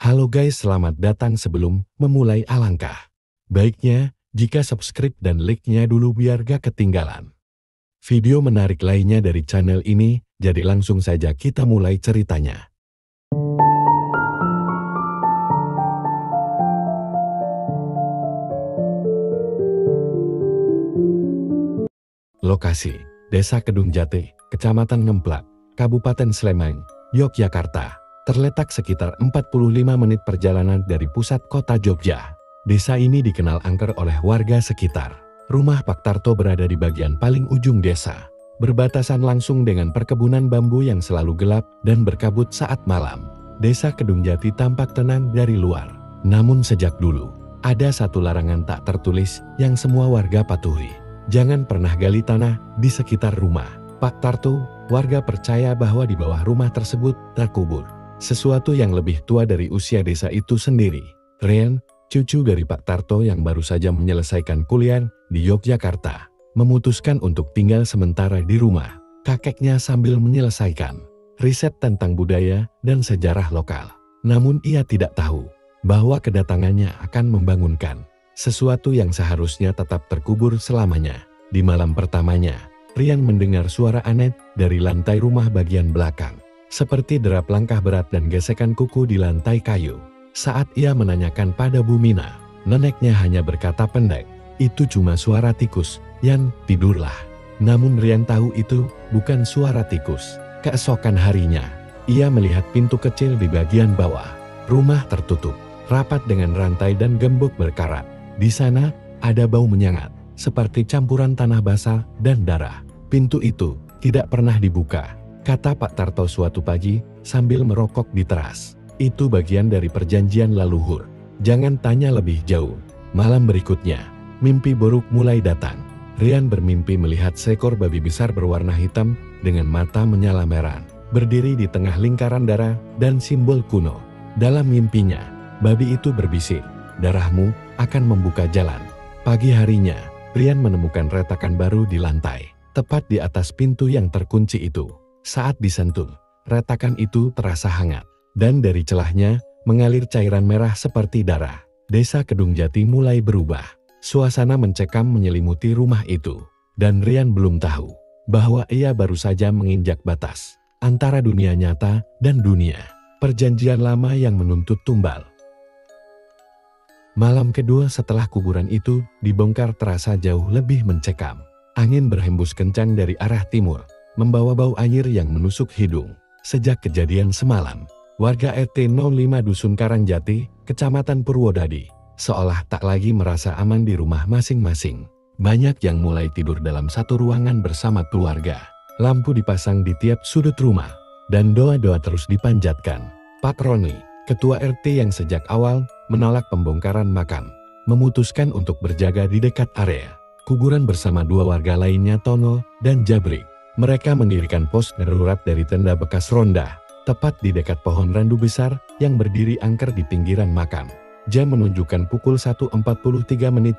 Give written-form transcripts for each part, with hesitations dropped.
Halo guys, selamat datang. Sebelum memulai alangkah baiknya jika subscribe dan like-nya dulu biar gak ketinggalan video menarik lainnya dari channel ini. Jadi langsung saja kita mulai ceritanya. Lokasi, Desa Kedung Jati, Kecamatan Ngemplak, Kabupaten Sleman, Yogyakarta. Terletak sekitar 45 menit perjalanan dari pusat kota Jogja. Desa ini dikenal angker oleh warga sekitar. Rumah Pak Tarto berada di bagian paling ujung desa, berbatasan langsung dengan perkebunan bambu yang selalu gelap dan berkabut saat malam. Desa Kedung Jati tampak tenang dari luar. Namun sejak dulu, ada satu larangan tak tertulis yang semua warga patuhi. Jangan pernah gali tanah di sekitar rumah Pak Tarto. Warga percaya bahwa di bawah rumah tersebut terkubur sesuatu yang lebih tua dari usia desa itu sendiri. Rian, cucu dari Pak Tarto yang baru saja menyelesaikan kuliah di Yogyakarta, memutuskan untuk tinggal sementara di rumah kakeknya sambil menyelesaikan riset tentang budaya dan sejarah lokal. Namun ia tidak tahu bahwa kedatangannya akan membangunkan sesuatu yang seharusnya tetap terkubur selamanya. Di malam pertamanya, Rian mendengar suara aneh dari lantai rumah bagian belakang, seperti derap langkah berat dan gesekan kuku di lantai kayu. Saat ia menanyakan pada Bu Mina, neneknya hanya berkata pendek, "Itu cuma suara tikus, Yan, tidurlah." Namun Rian tahu itu bukan suara tikus. Keesokan harinya, ia melihat pintu kecil di bagian bawah rumah tertutup rapat dengan rantai dan gembok berkarat. Di sana ada bau menyengat, seperti campuran tanah basah dan darah. Pintu itu tidak pernah dibuka, kata Pak Tarto suatu pagi sambil merokok di teras. Itu bagian dari perjanjian leluhur. Jangan tanya lebih jauh. Malam berikutnya, mimpi buruk mulai datang. Rian bermimpi melihat seekor babi besar berwarna hitam dengan mata menyala merah, berdiri di tengah lingkaran darah dan simbol kuno. Dalam mimpinya, babi itu berbisik, "Darahmu akan membuka jalan." Pagi harinya, Rian menemukan retakan baru di lantai, tepat di atas pintu yang terkunci itu. Saat disentuh, retakan itu terasa hangat, dan dari celahnya mengalir cairan merah seperti darah. Desa Kedung Jati mulai berubah. Suasana mencekam menyelimuti rumah itu, dan Rian belum tahu bahwa ia baru saja menginjak batas antara dunia nyata dan dunia perjanjian lama yang menuntut tumbal. Malam kedua setelah kuburan itu dibongkar terasa jauh lebih mencekam. Angin berhembus kencang dari arah timur, membawa bau air yang menusuk hidung. Sejak kejadian semalam, warga RT 05 Dusun Karangjati, Kecamatan Purwodadi, seolah tak lagi merasa aman di rumah masing-masing. Banyak yang mulai tidur dalam satu ruangan bersama keluarga. Lampu dipasang di tiap sudut rumah, dan doa-doa terus dipanjatkan. Pak Roni, ketua RT yang sejak awal menolak pembongkaran makam, memutuskan untuk berjaga di dekat area kuburan bersama dua warga lainnya, Tono dan Jabrik. Mereka mendirikan pos darurat dari tenda bekas ronda, tepat di dekat pohon randu besar yang berdiri angker di pinggiran makam. Jam menunjukkan pukul 1.43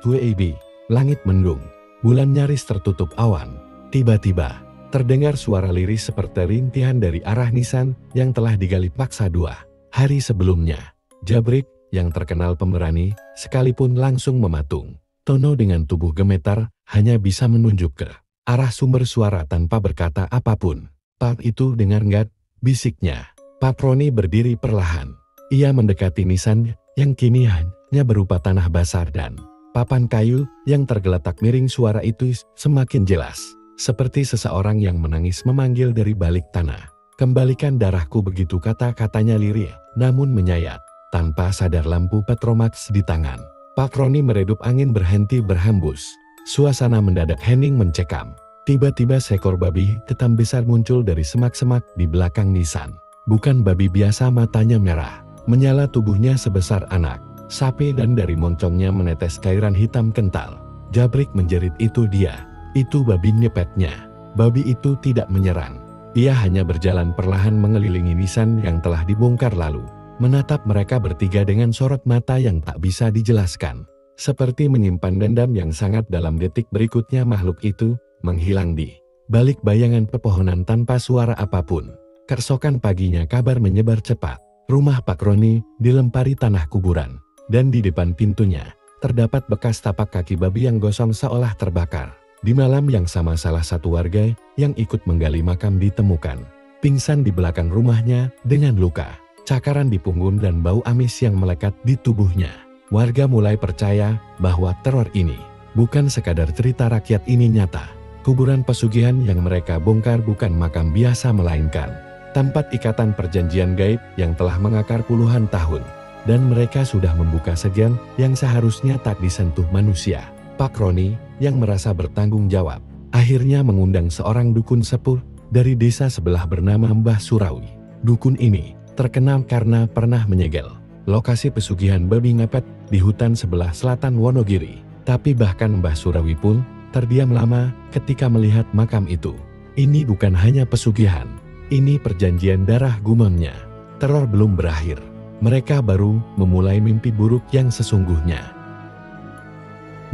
WIB. Langit mendung, bulan nyaris tertutup awan. Tiba-tiba, terdengar suara liris seperti rintihan dari arah nisan yang telah digali paksa 2 hari sebelumnya. Jabrik, yang terkenal pemberani, sekalipun langsung mematung. Tono dengan tubuh gemetar hanya bisa menunjuk ke arah sumber suara tanpa berkata apapun. "Pak, itu dengar nggak?" bisiknya. Pak Roni berdiri perlahan. Ia mendekati nisan yang kini hanya berupa tanah basah dan papan kayu yang tergeletak miring. Suara itu semakin jelas, seperti seseorang yang menangis memanggil dari balik tanah. "Kembalikan darahku," begitu kata-katanya lirih namun menyayat. Tanpa sadar lampu petromax di tangan Pak Roni meredup angin berhenti berhembus. Suasana mendadak hening mencekam. Tiba-tiba seekor babi hitam besar muncul dari semak-semak di belakang nisan. Bukan babi biasa, matanya merah, menyala, tubuhnya sebesar anak sapi, dan dari moncongnya menetes cairan hitam kental. Jabrik menjerit, "Itu dia, itu babi!" Nyepetnya, babi itu tidak menyerang. Ia hanya berjalan perlahan mengelilingi nisan yang telah dibongkar lalu menatap mereka bertiga dengan sorot mata yang tak bisa dijelaskan, seperti menyimpan dendam yang sangat dalam. Detik berikutnya makhluk itu menghilang di balik bayangan pepohonan tanpa suara apapun. Keesokan paginya kabar menyebar cepat. Rumah Pak Roni dilempari tanah kuburan, dan di depan pintunya terdapat bekas tapak kaki babi yang gosong seolah terbakar. Di malam yang sama salah satu warga yang ikut menggali makam ditemukan pingsan di belakang rumahnya dengan luka, cakaran di punggung dan bau amis yang melekat di tubuhnya. Warga mulai percaya bahwa teror ini bukan sekadar cerita rakyat, ini nyata. Kuburan pesugihan yang mereka bongkar bukan makam biasa melainkan tempat ikatan perjanjian gaib yang telah mengakar puluhan tahun. Dan mereka sudah membuka segan yang seharusnya tak disentuh manusia. Pak Roni yang merasa bertanggung jawab akhirnya mengundang seorang dukun sepuh dari desa sebelah bernama Mbah Surawi. Dukun ini terkenal karena pernah menyegel lokasi pesugihan babi ngepet di hutan sebelah selatan Wonogiri. Tapi bahkan Mbah Surawi pun terdiam lama ketika melihat makam itu. Ini bukan hanya pesugihan, ini perjanjian darah gumamnya. Teror belum berakhir. Mereka baru memulai mimpi buruk yang sesungguhnya.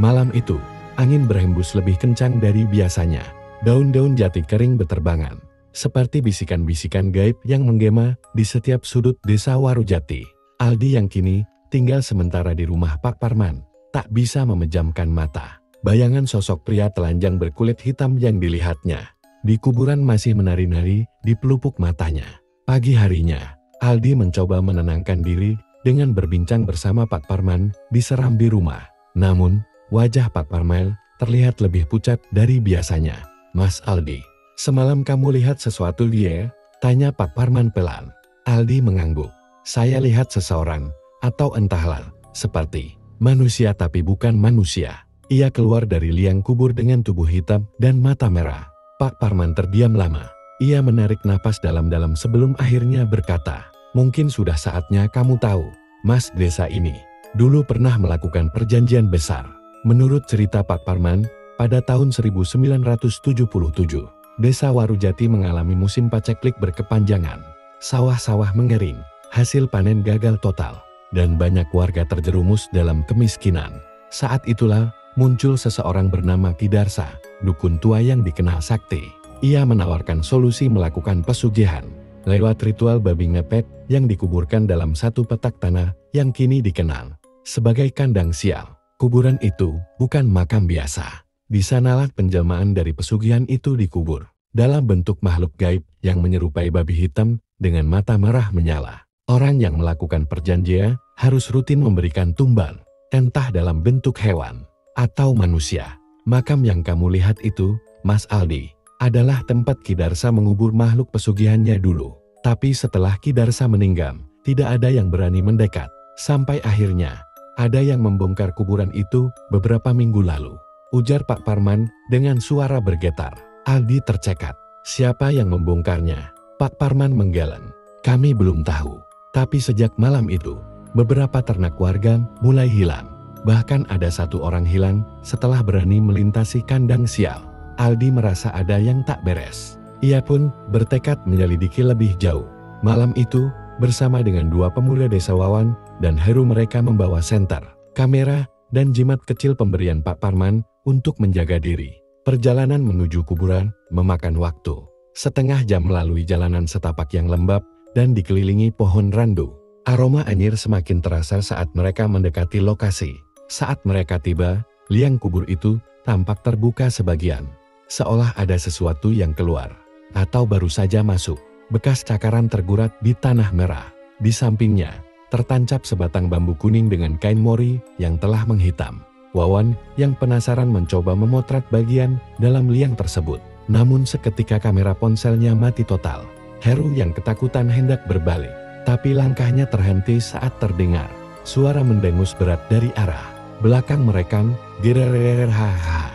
Malam itu, angin berhembus lebih kencang dari biasanya. Daun-daun jati kering beterbangan, seperti bisikan-bisikan gaib yang menggema di setiap sudut desa Warujati. Aldi yang kini tinggal sementara di rumah Pak Parman, tak bisa memejamkan mata. Bayangan sosok pria telanjang berkulit hitam yang dilihatnya di kuburan masih menari-nari di pelupuk matanya. Pagi harinya, Aldi mencoba menenangkan diri dengan berbincang bersama Pak Parman di serambi rumah. Namun, wajah Pak Parman terlihat lebih pucat dari biasanya. "Mas Aldi, semalam kamu lihat sesuatu dia?" tanya Pak Parman pelan. Aldi mengangguk. "Saya lihat seseorang, atau entahlah, seperti manusia tapi bukan manusia. Ia keluar dari liang kubur dengan tubuh hitam dan mata merah." Pak Parman terdiam lama. Ia menarik napas dalam-dalam sebelum akhirnya berkata, "Mungkin sudah saatnya kamu tahu, Mas, desa ini dulu pernah melakukan perjanjian besar." Menurut cerita Pak Parman, pada tahun 1977, desa Warujati mengalami musim paceklik berkepanjangan. Sawah-sawah mengering, hasil panen gagal total, dan banyak warga terjerumus dalam kemiskinan. Saat itulah muncul seseorang bernama Ki Darsa, dukun tua yang dikenal sakti. Ia menawarkan solusi melakukan pesugihan lewat ritual babi ngepet yang dikuburkan dalam satu petak tanah yang kini dikenal sebagai kandang sial. Kuburan itu bukan makam biasa. Di sanalah penjelmaan dari pesugihan itu dikubur, dalam bentuk makhluk gaib yang menyerupai babi hitam dengan mata merah menyala. Orang yang melakukan perjanjian harus rutin memberikan tumbal, entah dalam bentuk hewan atau manusia. Makam yang kamu lihat itu, Mas Aldi, adalah tempat Ki Darsa mengubur makhluk pesugihannya dulu. Tapi setelah Ki Darsa meninggal, tidak ada yang berani mendekat. Sampai akhirnya, ada yang membongkar kuburan itu beberapa minggu lalu, ujar Pak Parman dengan suara bergetar. Aldi tercekat. "Siapa yang membongkarnya?" Pak Parman menggeleng. "Kami belum tahu. Tapi sejak malam itu, beberapa ternak warga mulai hilang. Bahkan ada satu orang hilang setelah berani melintasi kandang sial." Aldi merasa ada yang tak beres. Ia pun bertekad menyelidiki lebih jauh. Malam itu, bersama dengan dua pemuda desa Wawan dan Heru, mereka membawa senter, kamera, dan jimat kecil pemberian Pak Parman untuk menjaga diri. Perjalanan menuju kuburan memakan waktu setengah jam melalui jalanan setapak yang lembab dan dikelilingi pohon randu. Aroma anyir semakin terasa saat mereka mendekati lokasi. Saat mereka tiba, liang kubur itu tampak terbuka sebagian, seolah ada sesuatu yang keluar atau baru saja masuk. Bekas cakaran tergurat di tanah merah. Di sampingnya, tertancap sebatang bambu kuning dengan kain mori yang telah menghitam. Wawan yang penasaran mencoba memotret bagian dalam liang tersebut. Namun seketika kamera ponselnya mati total. Heru yang ketakutan hendak berbalik, tapi langkahnya terhenti saat terdengar suara mendengus berat dari arah belakang mereka. Gererererhaha.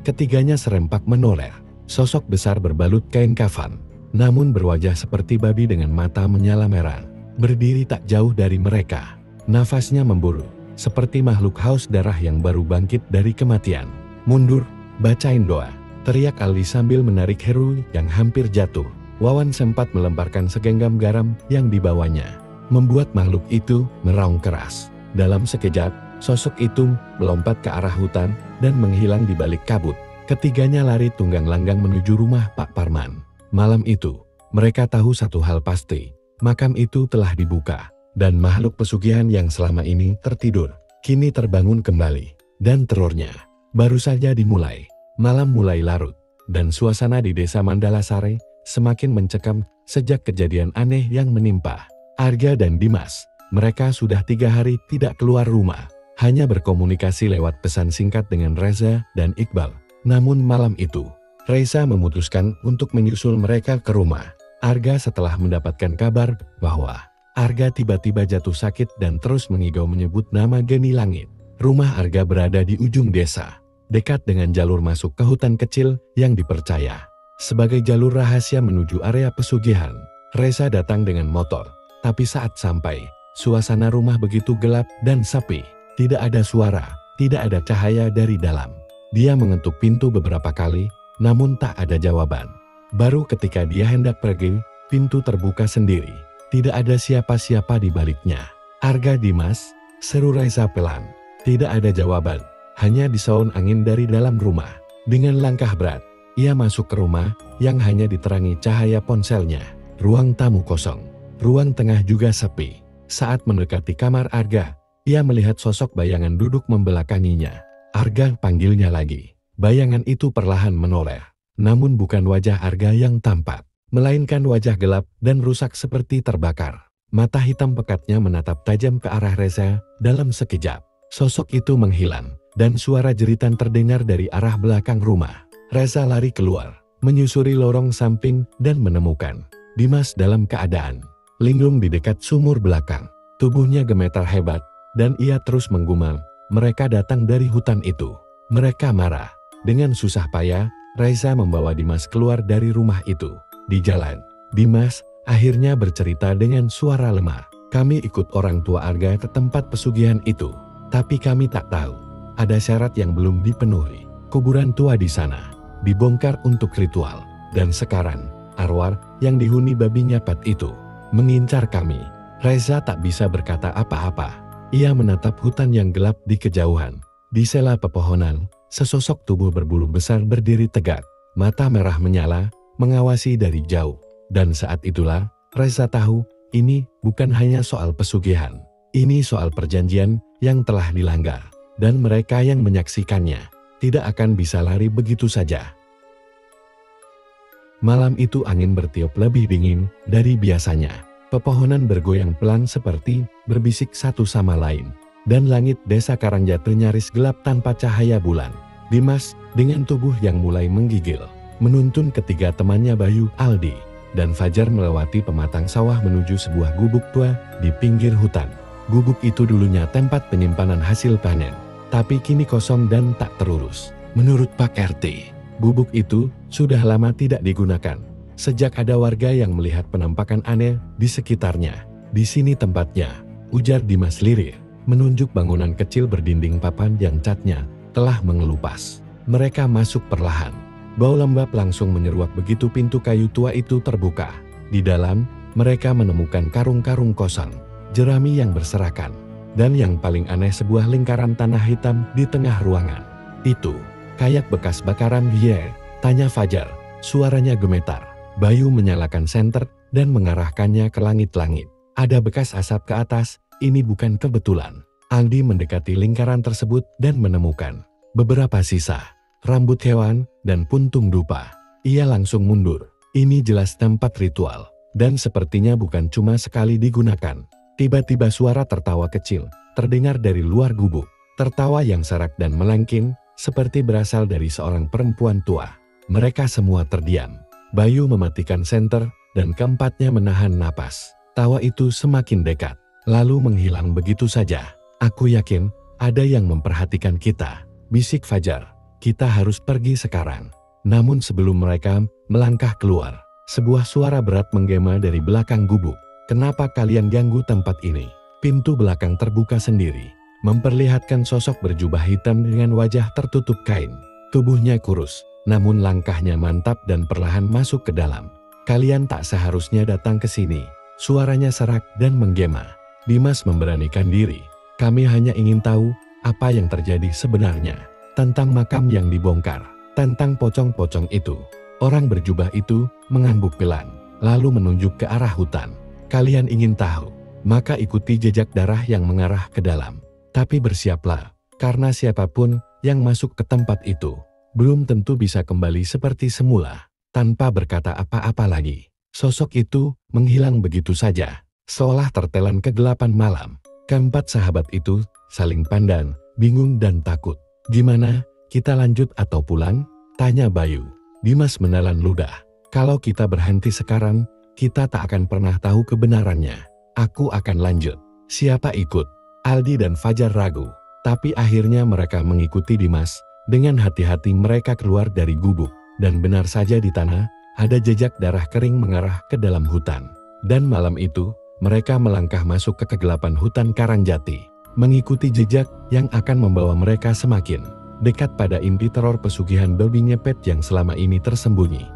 Ketiganya serempak menoleh. Sosok besar berbalut kain kafan, namun berwajah seperti babi dengan mata menyala merah, berdiri tak jauh dari mereka. Nafasnya memburu, seperti makhluk haus darah yang baru bangkit dari kematian. "Mundur, bacain doa," teriak Aldi sambil menarik Heru yang hampir jatuh. Wawan sempat melemparkan segenggam garam yang dibawanya, membuat makhluk itu meraung keras. Dalam sekejap, sosok itu melompat ke arah hutan dan menghilang di balik kabut. Ketiganya lari tunggang langgang menuju rumah Pak Parman. Malam itu, mereka tahu satu hal pasti, Makam itu telah dibuka, dan makhluk pesugihan yang selama ini tertidur, kini terbangun kembali. Dan terornya baru saja dimulai. Malam mulai larut, dan suasana di desa Mandalasari semakin mencekam sejak kejadian aneh yang menimpa Arga dan Dimas. Mereka sudah 3 hari tidak keluar rumah, hanya berkomunikasi lewat pesan singkat dengan Reza dan Iqbal. Namun malam itu, Reza memutuskan untuk menyusul mereka ke rumah Arga setelah mendapatkan kabar bahwa Arga tiba-tiba jatuh sakit dan terus mengigau menyebut nama Geni Langit. Rumah Arga berada di ujung desa, dekat dengan jalur masuk ke hutan kecil yang dipercaya sebagai jalur rahasia menuju area pesugihan. Reza datang dengan motor, tapi saat sampai, suasana rumah begitu gelap dan sepi. Tidak ada suara, tidak ada cahaya dari dalam. Dia mengetuk pintu beberapa kali, namun tak ada jawaban. Baru ketika dia hendak pergi, pintu terbuka sendiri. Tidak ada siapa-siapa di baliknya. Arga, Dimas, seru Reza pelan. Tidak ada jawaban, hanya disaun angin dari dalam rumah. Dengan langkah berat, ia masuk ke rumah yang hanya diterangi cahaya ponselnya. Ruang tamu kosong, ruang tengah juga sepi. Saat mendekati kamar Arga, ia melihat sosok bayangan duduk membelakanginya. Arga panggilnya lagi. Bayangan itu perlahan menoleh. Namun bukan wajah Arga yang tampak, melainkan wajah gelap dan rusak seperti terbakar. Mata hitam pekatnya menatap tajam ke arah Reza. Dalam sekejap, sosok itu menghilang, dan suara jeritan terdengar dari arah belakang rumah. Reza lari keluar, menyusuri lorong samping dan menemukan Dimas dalam keadaan linglung di dekat sumur belakang. Tubuhnya gemetar hebat, dan ia terus menggumam. Mereka datang dari hutan itu. Mereka marah. Dengan susah payah, Reza membawa Dimas keluar dari rumah itu. Di jalan, Dimas akhirnya bercerita dengan suara lemah. Kami ikut orang tua Arga ke tempat pesugihan itu. Tapi kami tak tahu, ada syarat yang belum dipenuhi. Kuburan tua di sana dibongkar untuk ritual. Dan sekarang, arwah yang dihuni babi ngepet itu mengincar kami. Reza tak bisa berkata apa-apa. Ia menatap hutan yang gelap di kejauhan. Di sela pepohonan, sesosok tubuh berbulu besar berdiri tegak. Mata merah menyala, mengawasi dari jauh. Dan saat itulah, Reza tahu, ini bukan hanya soal pesugihan. Ini soal perjanjian yang telah dilanggar. Dan mereka yang menyaksikannya tidak akan bisa lari begitu saja. Malam itu angin bertiup lebih dingin dari biasanya. Pepohonan bergoyang pelan seperti berbisik satu sama lain. Dan langit desa Karangjati nyaris gelap tanpa cahaya bulan. Dimas, dengan tubuh yang mulai menggigil, menuntun ketiga temannya Bayu, Aldi, dan Fajar melewati pematang sawah menuju sebuah gubuk tua di pinggir hutan. Gubuk itu dulunya tempat penyimpanan hasil panen, tapi kini kosong dan tak terurus. Menurut Pak RT, gubuk itu sudah lama tidak digunakan. Sejak ada warga yang melihat penampakan aneh di sekitarnya. Di sini tempatnya, ujar Dimas lirik, menunjuk bangunan kecil berdinding papan yang catnya telah mengelupas. Mereka masuk perlahan. Bau lembab langsung menyeruak begitu pintu kayu tua itu terbuka. Di dalam, mereka menemukan karung-karung kosong, jerami yang berserakan, dan yang paling aneh sebuah lingkaran tanah hitam di tengah ruangan. Itu, kayak bekas bakaran biar, tanya Fajar, suaranya gemetar. Bayu menyalakan senter dan mengarahkannya ke langit-langit. Ada bekas asap ke atas, ini bukan kebetulan. Aldi mendekati lingkaran tersebut dan menemukan beberapa sisa rambut hewan dan puntung dupa. Ia langsung mundur. Ini jelas tempat ritual, dan sepertinya bukan cuma sekali digunakan. Tiba-tiba suara tertawa kecil terdengar dari luar gubuk. Tertawa yang serak dan melengking, seperti berasal dari seorang perempuan tua. Mereka semua terdiam. Bayu mematikan senter, dan keempatnya menahan napas. Tawa itu semakin dekat, lalu menghilang begitu saja. Aku yakin, ada yang memperhatikan kita, bisik Fajar. Kita harus pergi sekarang. Namun sebelum mereka melangkah keluar, sebuah suara berat menggema dari belakang gubuk. Kenapa kalian ganggu tempat ini? Pintu belakang terbuka sendiri, memperlihatkan sosok berjubah hitam dengan wajah tertutup kain. Tubuhnya kurus, namun langkahnya mantap dan perlahan masuk ke dalam. Kalian tak seharusnya datang ke sini. Suaranya serak dan menggema. Dimas memberanikan diri. Kami hanya ingin tahu apa yang terjadi sebenarnya. Tentang makam yang dibongkar. Tentang pocong-pocong itu. Orang berjubah itu mengangguk pelan, lalu menunjuk ke arah hutan. Kalian ingin tahu? Maka ikuti jejak darah yang mengarah ke dalam. Tapi bersiaplah, karena siapapun yang masuk ke tempat itu, belum tentu bisa kembali seperti semula, tanpa berkata apa-apa lagi. Sosok itu menghilang begitu saja, seolah tertelan kegelapan malam. Keempat sahabat itu saling pandang, bingung dan takut. Gimana, kita lanjut atau pulang? Tanya Bayu. Dimas menelan ludah. Kalau kita berhenti sekarang, kita tak akan pernah tahu kebenarannya. Aku akan lanjut. Siapa ikut? Aldi dan Fajar ragu. Tapi akhirnya mereka mengikuti Dimas. Dengan hati-hati mereka keluar dari gubuk. Dan benar saja di tanah, ada jejak darah kering mengarah ke dalam hutan. Dan malam itu, mereka melangkah masuk ke kegelapan hutan Karangjati. Mengikuti jejak yang akan membawa mereka semakin dekat pada inti teror pesugihan babi ngepet yang selama ini tersembunyi.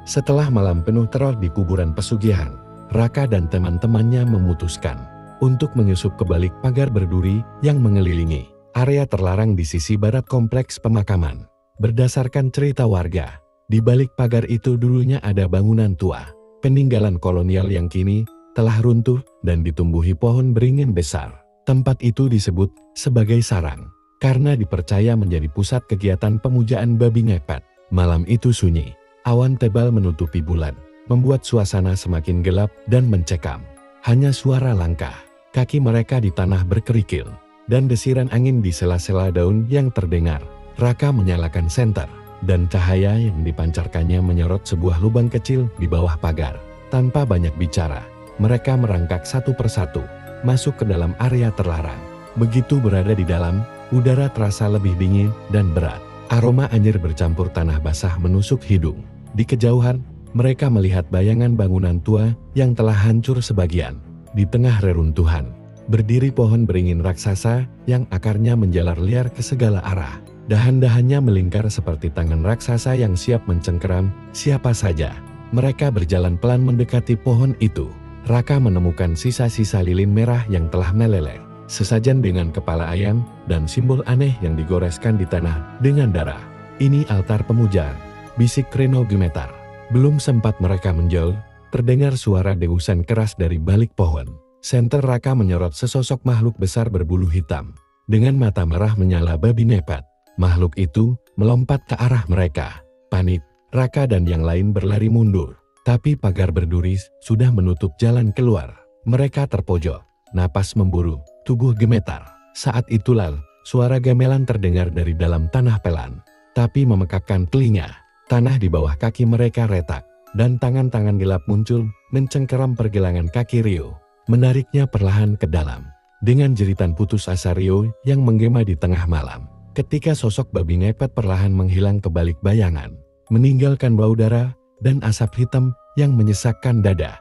Setelah malam penuh teror di kuburan pesugihan, Raka dan teman-temannya memutuskan untuk menyusup ke balik pagar berduri yang mengelilingi area terlarang di sisi barat kompleks pemakaman. Berdasarkan cerita warga, di balik pagar itu dulunya ada bangunan tua, peninggalan kolonial yang kini telah runtuh dan ditumbuhi pohon beringin besar. Tempat itu disebut sebagai sarang, karena dipercaya menjadi pusat kegiatan pemujaan babi ngepet. Malam itu sunyi, awan tebal menutupi bulan, membuat suasana semakin gelap dan mencekam. Hanya suara langkah kaki mereka di tanah berkerikil, dan desiran angin di sela-sela daun yang terdengar. Raka menyalakan senter, dan cahaya yang dipancarkannya menyorot sebuah lubang kecil di bawah pagar. Tanpa banyak bicara, mereka merangkak satu persatu, masuk ke dalam area terlarang. Begitu berada di dalam, udara terasa lebih dingin dan berat. Aroma anjir bercampur tanah basah menusuk hidung. Di kejauhan, mereka melihat bayangan bangunan tua yang telah hancur sebagian. Di tengah reruntuhan, berdiri pohon beringin raksasa yang akarnya menjalar liar ke segala arah. Dahan-dahannya melingkar seperti tangan raksasa yang siap mencengkeram siapa saja. Mereka berjalan pelan mendekati pohon itu. Raka menemukan sisa-sisa lilin merah yang telah meleleh, sesajen dengan kepala ayam dan simbol aneh yang digoreskan di tanah dengan darah. Ini altar pemujaan, bisik Reno gemetar. Belum sempat mereka menjauh, terdengar suara dengusan keras dari balik pohon. Senter Raka menyorot sesosok makhluk besar berbulu hitam, dengan mata merah menyala babi ngepet. Makhluk itu melompat ke arah mereka. Panik, Raka dan yang lain berlari mundur. Tapi pagar berduri sudah menutup jalan keluar. Mereka terpojok, napas memburu, tubuh gemetar. Saat itulah, suara gamelan terdengar dari dalam tanah pelan. Tapi memekakkan telinga. Tanah di bawah kaki mereka retak, dan tangan-tangan gelap muncul, mencengkeram pergelangan kaki Rio, menariknya perlahan ke dalam. Dengan jeritan putus asa Rio yang menggema di tengah malam. Ketika sosok babi ngepet perlahan menghilang ke balik bayangan, meninggalkan bau darah dan asap hitam yang menyesakkan dada.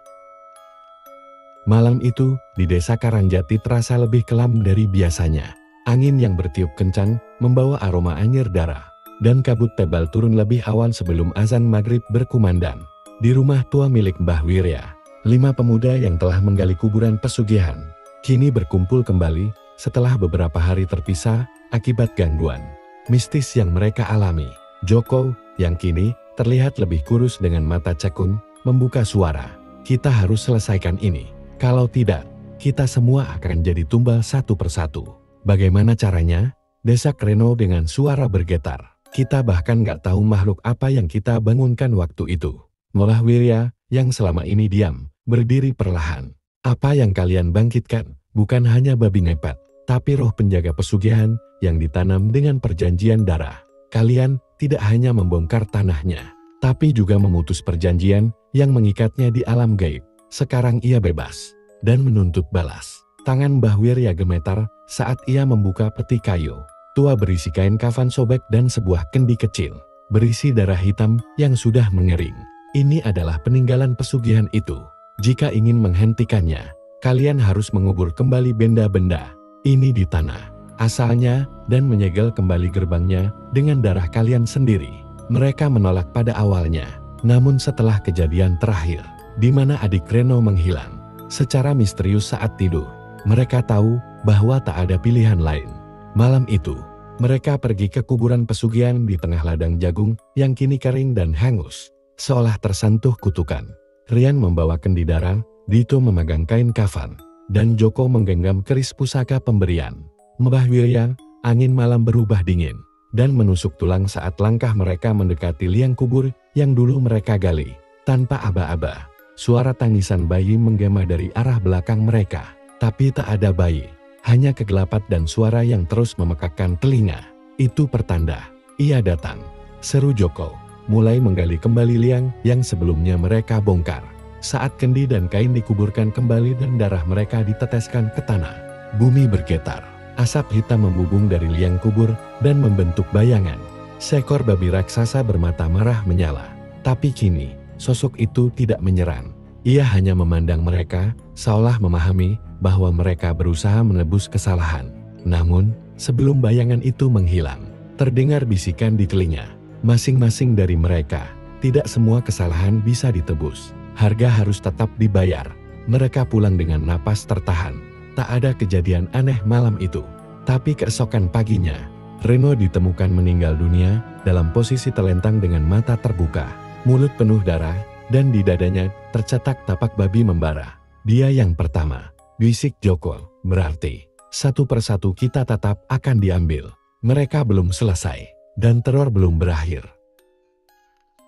Malam itu, di desa Karangjati terasa lebih kelam dari biasanya. Angin yang bertiup kencang membawa aroma anyir darah, dan kabut tebal turun lebih awal sebelum azan maghrib berkumandang. Di rumah tua milik Mbah Wirya, 5 pemuda yang telah menggali kuburan pesugihan, kini berkumpul kembali setelah beberapa hari terpisah akibat gangguan mistis yang mereka alami. Joko, yang kini terlihat lebih kurus dengan mata cekung, membuka suara. Kita harus selesaikan ini. Kalau tidak, kita semua akan jadi tumbal satu persatu. Bagaimana caranya? Desak Reno dengan suara bergetar. Kita bahkan gak tahu makhluk apa yang kita bangunkan waktu itu. Mbah Wirya, yang selama ini diam, berdiri perlahan. Apa yang kalian bangkitkan, bukan hanya babi ngepet, tapi roh penjaga pesugihan yang ditanam dengan perjanjian darah. Kalian tidak hanya membongkar tanahnya, tapi juga memutus perjanjian yang mengikatnya di alam gaib. Sekarang ia bebas dan menuntut balas. Tangan Mbah Wirya gemetar saat ia membuka peti kayu tua berisi kain kafan sobek dan sebuah kendi kecil berisi darah hitam yang sudah mengering. Ini adalah peninggalan pesugihan itu. Jika ingin menghentikannya, kalian harus mengubur kembali benda-benda ini di tanah asalnya dan menyegel kembali gerbangnya dengan darah kalian sendiri. Mereka menolak pada awalnya, namun setelah kejadian terakhir, di mana adik Reno menghilang secara misterius saat tidur, mereka tahu bahwa tak ada pilihan lain. Malam itu, mereka pergi ke kuburan pesugihan di tengah ladang jagung yang kini kering dan hangus, seolah tersentuh kutukan. Rian membawa kendi darah, Dito memegang kain kafan, dan Joko menggenggam keris pusaka pemberian. Mbah Wirya, angin malam berubah dingin, dan menusuk tulang saat langkah mereka mendekati liang kubur yang dulu mereka gali. Tanpa aba-aba, suara tangisan bayi menggema dari arah belakang mereka. Tapi tak ada bayi, hanya kegelapan dan suara yang terus memekakkan telinga. Itu pertanda, ia datang, seru Joko, mulai menggali kembali liang yang sebelumnya mereka bongkar. Saat kendi dan kain dikuburkan kembali dan darah mereka diteteskan ke tanah, bumi bergetar. Asap hitam membubung dari liang kubur dan membentuk bayangan. Seekor babi raksasa bermata merah menyala. Tapi kini, sosok itu tidak menyerang. Ia hanya memandang mereka, seolah memahami bahwa mereka berusaha menebus kesalahan. Namun, sebelum bayangan itu menghilang, terdengar bisikan di telinga. Masing-masing dari mereka, tidak semua kesalahan bisa ditebus. Harga harus tetap dibayar. Mereka pulang dengan napas tertahan. Tak ada kejadian aneh malam itu. Tapi keesokan paginya, Reno ditemukan meninggal dunia dalam posisi terlentang dengan mata terbuka, mulut penuh darah, dan di dadanya tercetak tapak babi membara. Dia yang pertama, bisik Joko, berarti satu persatu kita tetap akan diambil. Mereka belum selesai, dan teror belum berakhir.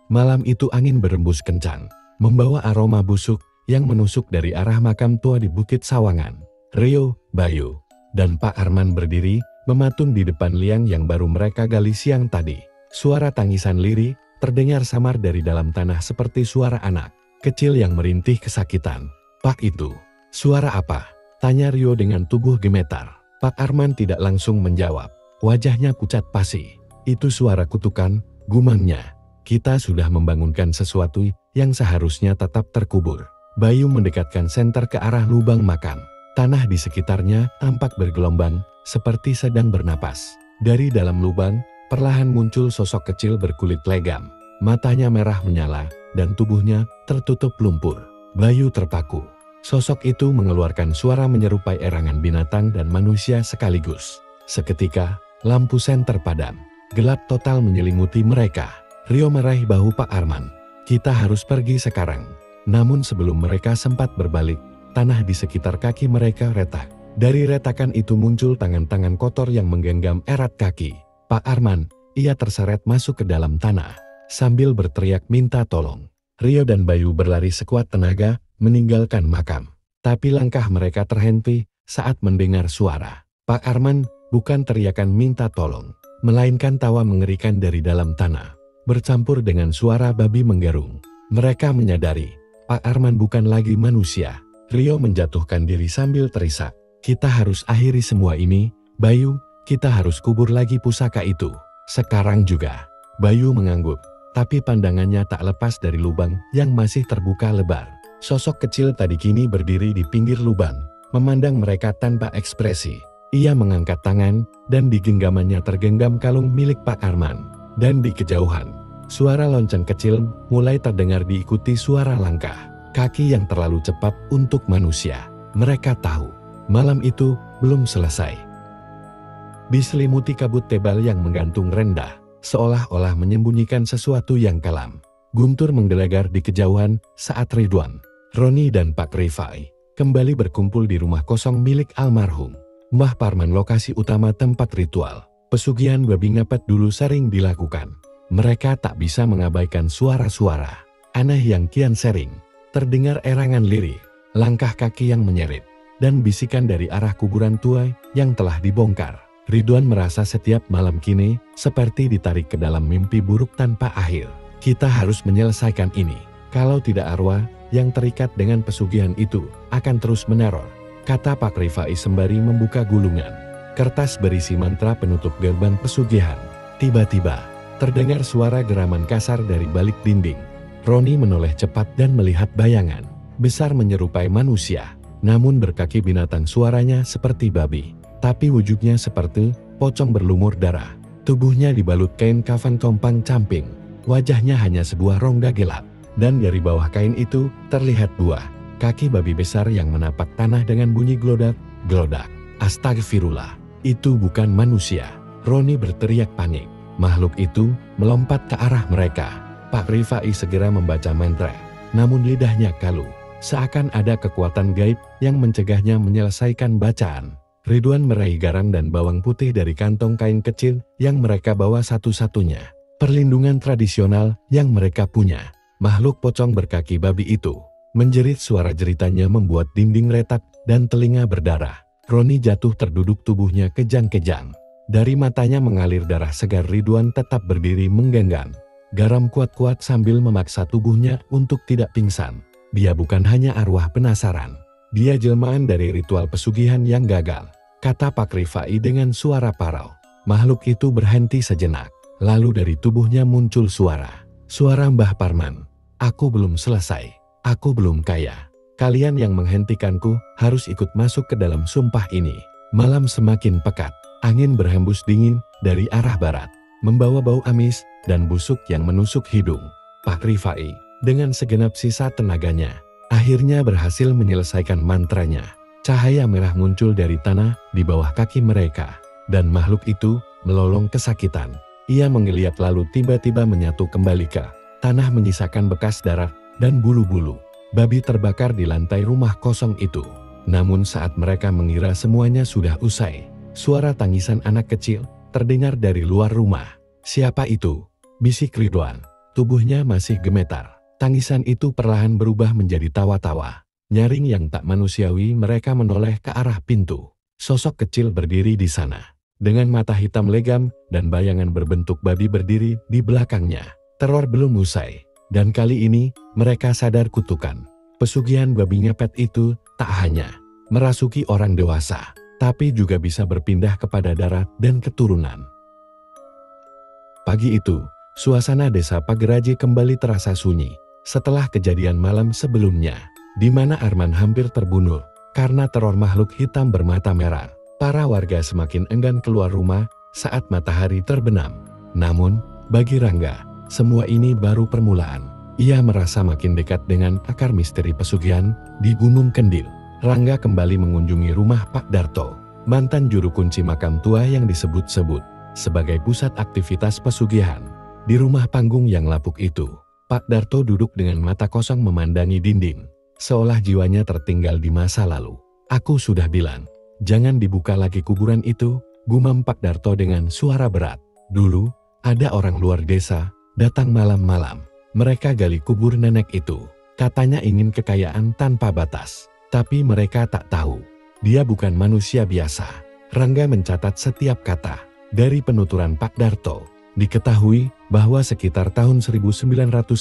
Malam itu angin berembus kencang, membawa aroma busuk yang menusuk dari arah makam tua di Bukit Sawangan. Rio, Bayu, dan Pak Arman berdiri, mematung di depan liang yang baru mereka gali siang tadi. Suara tangisan lirih terdengar samar dari dalam tanah seperti suara anak kecil yang merintih kesakitan. Pak itu, suara apa? Tanya Rio dengan tubuh gemetar. Pak Arman tidak langsung menjawab. Wajahnya pucat pasi. Itu suara kutukan, gumamnya. Kita sudah membangunkan sesuatu yang seharusnya tetap terkubur. Bayu mendekatkan senter ke arah lubang makam. Tanah di sekitarnya tampak bergelombang, seperti sedang bernapas. Dari dalam lubang, perlahan muncul sosok kecil berkulit legam. Matanya merah menyala, dan tubuhnya tertutup lumpur. Bayu terpaku. Sosok itu mengeluarkan suara menyerupai erangan binatang dan manusia sekaligus. Seketika, lampu senter padam. Gelap total menyelimuti mereka. Rio meraih bahu Pak Arman. Kita harus pergi sekarang. Namun sebelum mereka sempat berbalik, tanah di sekitar kaki mereka retak. Dari retakan itu muncul tangan-tangan kotor yang menggenggam erat kaki. Pak Arman, ia terseret masuk ke dalam tanah. Sambil berteriak minta tolong. Rio dan Bayu berlari sekuat tenaga, meninggalkan makam. Tapi langkah mereka terhenti saat mendengar suara. Pak Arman, bukan teriakan minta tolong, melainkan tawa mengerikan dari dalam tanah. Bercampur dengan suara babi menggerung. Mereka menyadari, Pak Arman bukan lagi manusia. Rio menjatuhkan diri sambil terisak. Kita harus akhiri semua ini, Bayu, kita harus kubur lagi pusaka itu. Sekarang juga. Bayu mengangguk, tapi pandangannya tak lepas dari lubang yang masih terbuka lebar. Sosok kecil tadi kini berdiri di pinggir lubang, memandang mereka tanpa ekspresi. Ia mengangkat tangan, dan di genggamannya tergenggam kalung milik Pak Arman. Dan di kejauhan, suara lonceng kecil mulai terdengar diikuti suara langkah kaki yang terlalu cepat untuk manusia. Mereka tahu, malam itu belum selesai. Diselimuti kabut tebal yang menggantung rendah, seolah-olah menyembunyikan sesuatu yang kelam. Guntur menggelegar di kejauhan saat Ridwan, Roni dan Pak Rifai kembali berkumpul di rumah kosong milik almarhum Mbah Parman, lokasi utama tempat ritual pesugihan babi ngepet dulu sering dilakukan. Mereka tak bisa mengabaikan suara-suara aneh yang kian sering. Terdengar erangan lirih, langkah kaki yang menyeret, dan bisikan dari arah kuburan tua yang telah dibongkar. Ridwan merasa setiap malam kini seperti ditarik ke dalam mimpi buruk tanpa akhir. Kita harus menyelesaikan ini. Kalau tidak, arwah yang terikat dengan pesugihan itu akan terus meneror, kata Pak Rifai sembari membuka gulungan kertas berisi mantra penutup gerbang pesugihan. Tiba-tiba, terdengar suara geraman kasar dari balik dinding. Roni menoleh cepat dan melihat bayangan besar menyerupai manusia, namun berkaki binatang. Suaranya seperti babi, tapi wujudnya seperti pocong berlumur darah. Tubuhnya dibalut kain kafan compang camping. Wajahnya hanya sebuah rongga gelap, dan dari bawah kain itu terlihat buah kaki babi besar yang menapak tanah dengan bunyi glodak-glodak. Astagfirullah. Itu bukan manusia. Roni berteriak panik. Makhluk itu melompat ke arah mereka. Pak Rifai segera membaca mantra. namun lidahnya kalu. Seakan ada kekuatan gaib yang mencegahnya menyelesaikan bacaan. Ridwan meraih garam dan bawang putih dari kantong kain kecil yang mereka bawa satu-satunya perlindungan tradisional yang mereka punya. Makhluk pocong berkaki babi itu menjerit, suara jeritannya membuat dinding retak dan telinga berdarah. Roni jatuh terduduk, tubuhnya kejang-kejang. Dari matanya mengalir darah segar. Ridwan tetap berdiri menggenggam garam kuat-kuat sambil memaksa tubuhnya untuk tidak pingsan. Dia bukan hanya arwah penasaran. Dia jelmaan dari ritual pesugihan yang gagal, kata Pak Rifai dengan suara parau. Makhluk itu berhenti sejenak. Lalu dari tubuhnya muncul suara Mbah Parman. Aku belum selesai. Aku belum kaya. Kalian yang menghentikanku harus ikut masuk ke dalam sumpah ini. Malam semakin pekat. Angin berhembus dingin dari arah barat, membawa bau amis dan busuk yang menusuk hidung. Pak Rifai dengan segenap sisa tenaganya akhirnya berhasil menyelesaikan mantranya. Cahaya merah muncul dari tanah di bawah kaki mereka, dan makhluk itu melolong kesakitan. Ia menggeliat lalu tiba-tiba menyatu kembali ke tanah, menyisakan bekas darah dan bulu-bulu babi terbakar di lantai rumah kosong itu. Namun saat mereka mengira semuanya sudah usai, suara tangisan anak kecil terdengar dari luar rumah. Siapa itu? Bisik Ridwan. Tubuhnya masih gemetar. Tangisan itu perlahan berubah menjadi tawa-tawa nyaring yang tak manusiawi. Mereka menoleh ke arah pintu. Sosok kecil berdiri di sana dengan mata hitam legam dan bayangan berbentuk babi berdiri di belakangnya. Teror belum usai, dan kali ini mereka sadar kutukan pesugihan babi ngepet itu tak hanya merasuki orang dewasa, tapi juga bisa berpindah kepada darat dan keturunan. Pagi itu, suasana desa Pageraji kembali terasa sunyi setelah kejadian malam sebelumnya, di mana Arman hampir terbunuh karena teror makhluk hitam bermata merah. Para warga semakin enggan keluar rumah saat matahari terbenam. Namun, bagi Rangga, semua ini baru permulaan. Ia merasa makin dekat dengan akar misteri pesugihan di Gunung Kendil. Rangga kembali mengunjungi rumah Pak Darto, mantan juru kunci makam tua yang disebut-sebut sebagai pusat aktivitas pesugihan. Di rumah panggung yang lapuk itu, Pak Darto duduk dengan mata kosong memandangi dinding, seolah jiwanya tertinggal di masa lalu. Aku sudah bilang, jangan dibuka lagi kuburan itu, gumam Pak Darto dengan suara berat. Dulu, ada orang luar desa datang malam-malam. Mereka gali kubur nenek itu. Katanya ingin kekayaan tanpa batas. Tapi mereka tak tahu, dia bukan manusia biasa. Rangga mencatat setiap kata dari penuturan Pak Darto. Diketahui bahwa sekitar tahun 1992,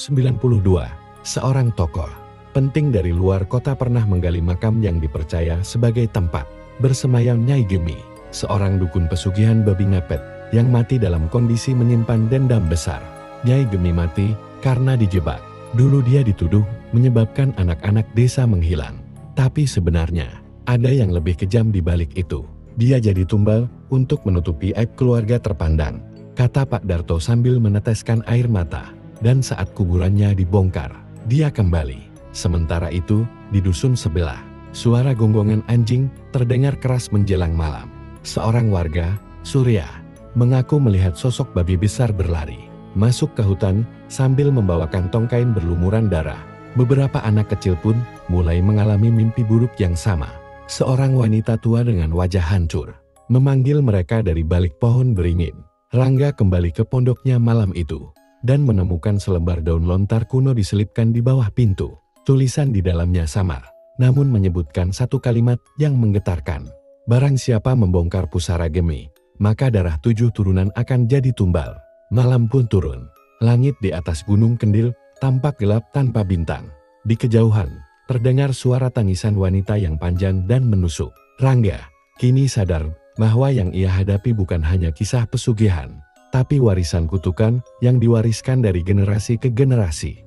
seorang tokoh penting dari luar kota pernah menggali makam yang dipercaya sebagai tempat bersemayam Nyai Gemi, seorang dukun pesugihan babi ngepet yang mati dalam kondisi menyimpan dendam besar. Nyai Gemi mati karena dijebak. Dulu dia dituduh menyebabkan anak-anak desa menghilang. Tapi sebenarnya, ada yang lebih kejam di balik itu. Dia jadi tumbal untuk menutupi aib keluarga terpandang, kata Pak Darto sambil meneteskan air mata. Dan saat kuburannya dibongkar, dia kembali. Sementara itu, di dusun sebelah, suara gonggongan anjing terdengar keras menjelang malam. Seorang warga, Surya, mengaku melihat sosok babi besar berlari masuk ke hutan sambil membawa kantong kain berlumuran darah. Beberapa anak kecil pun mulai mengalami mimpi buruk yang sama. Seorang wanita tua dengan wajah hancur memanggil mereka dari balik pohon beringin. Rangga kembali ke pondoknya malam itu dan menemukan selembar daun lontar kuno diselipkan di bawah pintu. Tulisan di dalamnya samar, namun menyebutkan satu kalimat yang menggetarkan. Barang siapa membongkar pusara Gemi, maka darah 7 turunan akan jadi tumbal. Malam pun turun. Langit di atas Gunung Kendil tampak gelap tanpa bintang. Di kejauhan, terdengar suara tangisan wanita yang panjang dan menusuk. Rangga kini sadar bahwa yang ia hadapi bukan hanya kisah pesugihan, tapi warisan kutukan yang diwariskan dari generasi ke generasi.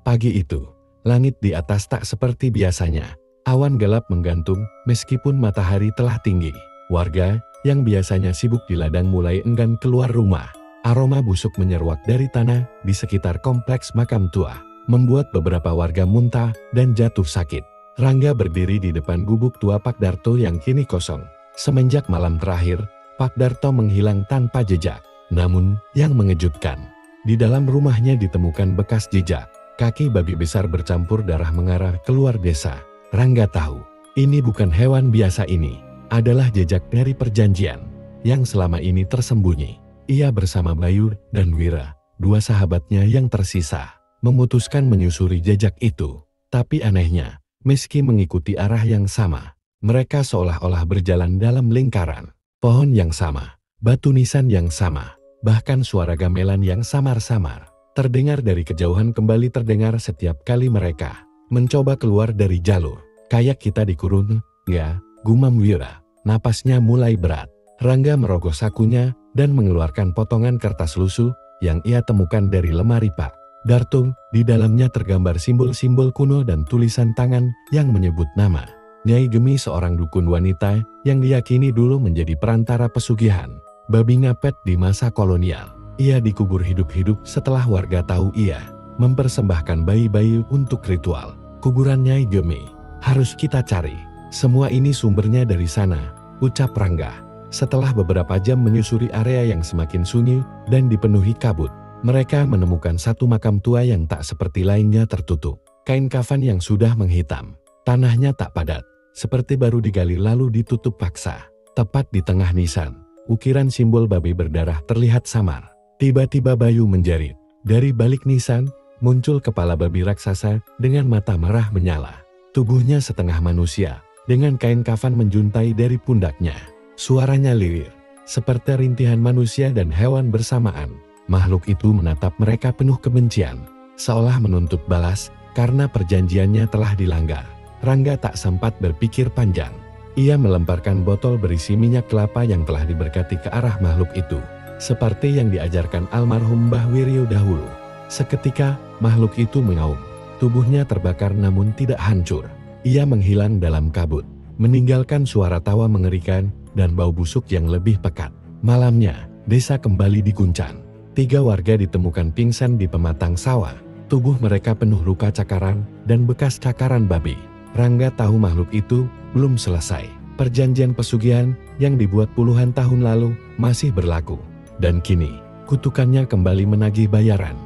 Pagi itu, langit di atas tak seperti biasanya. Awan gelap menggantung meskipun matahari telah tinggi. Warga yang biasanya sibuk di ladang mulai enggan keluar rumah. Aroma busuk menyeruak dari tanah di sekitar kompleks makam tua, membuat beberapa warga muntah dan jatuh sakit. Rangga berdiri di depan gubuk tua Pak Darto yang kini kosong. Semenjak malam terakhir, Pak Darto menghilang tanpa jejak. Namun, yang mengejutkan, di dalam rumahnya ditemukan bekas jejak. Kaki babi besar bercampur darah mengarah keluar desa. Rangga tahu, ini bukan hewan biasa, ini adalah jejak dari perjanjian yang selama ini tersembunyi. Ia bersama Bayu dan Wira, dua sahabatnya yang tersisa, memutuskan menyusuri jejak itu. Tapi anehnya, meski mengikuti arah yang sama, mereka seolah-olah berjalan dalam lingkaran. Pohon yang sama, batu nisan yang sama, bahkan suara gamelan yang samar-samar terdengar dari kejauhan kembali terdengar setiap kali mereka mencoba keluar dari jalur. Kayak kita dikurung, ya, gumam Wira. Napasnya mulai berat. Rangga merogoh sakunya dan mengeluarkan potongan kertas lusuh yang ia temukan dari lemari Pak Darto. Di dalamnya tergambar simbol-simbol kuno dan tulisan tangan yang menyebut nama Nyai Gemi, seorang dukun wanita yang diyakini dulu menjadi perantara pesugihan babi ngepet di masa kolonial. Ia dikubur hidup-hidup setelah warga tahu ia mempersembahkan bayi-bayi untuk ritual kuburan Nyai Gemi. Harus kita cari. Semua ini sumbernya dari sana, ucap Rangga. Setelah beberapa jam menyusuri area yang semakin sunyi dan dipenuhi kabut, mereka menemukan satu makam tua yang tak seperti lainnya, tertutup kain kafan yang sudah menghitam. Tanahnya tak padat, seperti baru digali lalu ditutup paksa. Tepat di tengah nisan, ukiran simbol babi berdarah terlihat samar. Tiba-tiba Bayu menjerit. Dari balik nisan, muncul kepala babi raksasa dengan mata merah menyala. Tubuhnya setengah manusia, dengan kain kafan menjuntai dari pundaknya. Suaranya lilir, seperti rintihan manusia dan hewan bersamaan. Makhluk itu menatap mereka penuh kebencian, seolah menuntut balas karena perjanjiannya telah dilanggar. Rangga tak sempat berpikir panjang. Ia melemparkan botol berisi minyak kelapa yang telah diberkati ke arah makhluk itu, seperti yang diajarkan almarhum Mbah Wiryo dahulu. Seketika, makhluk itu mengaum. Tubuhnya terbakar namun tidak hancur. Ia menghilang dalam kabut, meninggalkan suara tawa mengerikan dan bau busuk yang lebih pekat. Malamnya, desa kembali diguncang. 3 warga ditemukan pingsan di pematang sawah. Tubuh mereka penuh luka cakaran dan bekas cakaran babi. Rangga tahu makhluk itu belum selesai. Perjanjian pesugihan yang dibuat puluhan tahun lalu masih berlaku. Dan kini, kutukannya kembali menagih bayaran.